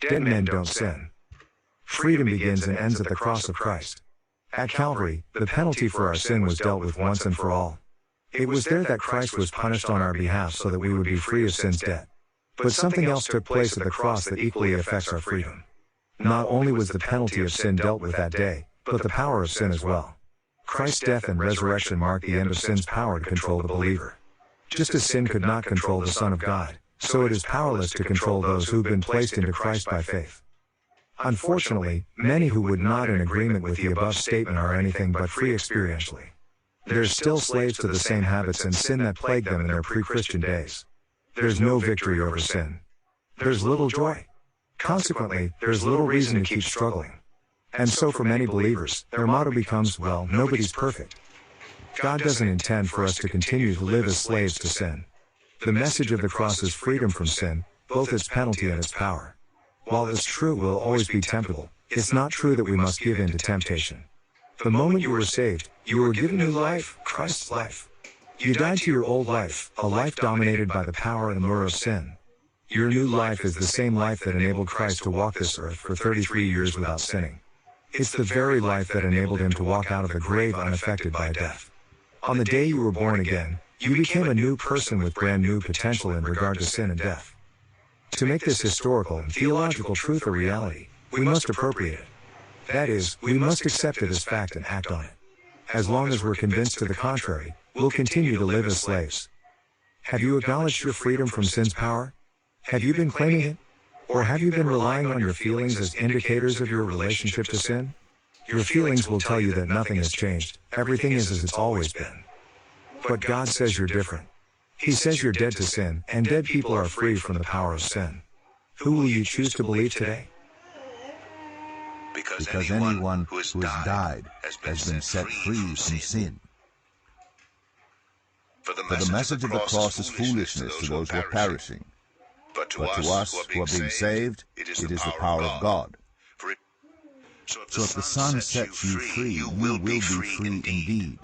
Dead men don't sin. Freedom begins and ends at the cross of Christ. At Calvary, the penalty for our sin was dealt with once and for all. It was there that Christ was punished on our behalf so that we would be free of sin's debt. But something else took place at the cross that equally affects our freedom. Not only was the penalty of sin dealt with that day, but the power of sin as well. Christ's death and resurrection marked the end of sin's power to control the believer. Just as sin could not control the Son of God, so it is powerless to control those who have been placed into Christ by faith. Unfortunately, many who would not in agreement with the above statement are anything but free experientially. They are still slaves to the same habits and sin that plagued them in their pre-Christian days. There's no victory over sin. There's little joy. Consequently, there's little reason to keep struggling. And so for many believers, their motto becomes, well, nobody's perfect. God doesn't intend for us to continue to live as slaves to sin. The message of the cross is freedom from sin, both its penalty and its power. While it's true we'll always be temptable, it's not true that we must give in to temptation. The moment you were saved, you were given new life, Christ's life. You died to your old life, a life dominated by the power and lure of sin. Your new life is the same life that enabled Christ to walk this earth for 33 years without sinning. It's the very life that enabled him to walk out of the grave unaffected by death. On the day you were born again, you became a new person with brand new potential in regard to sin and death. To make this historical and theological truth a reality, we must appropriate it. That is, we must accept it as fact and act on it. As long as we're convinced to the contrary, we'll continue to live as slaves. Have you acknowledged your freedom from sin's power? Have you been claiming it? Or have you been relying on your feelings as indicators of your relationship to sin? Your feelings will tell you that nothing has changed, everything is as it's always been. But God says you're different. He says you're dead to sin, and dead people are free from the power of sin. Who will you choose to believe today? Because anyone who has died has been set free from sin. For the message of the cross is foolishness to those who are perishing. But to us who are being saved, it is the power of God. So if the Son sets you free, you will be free indeed.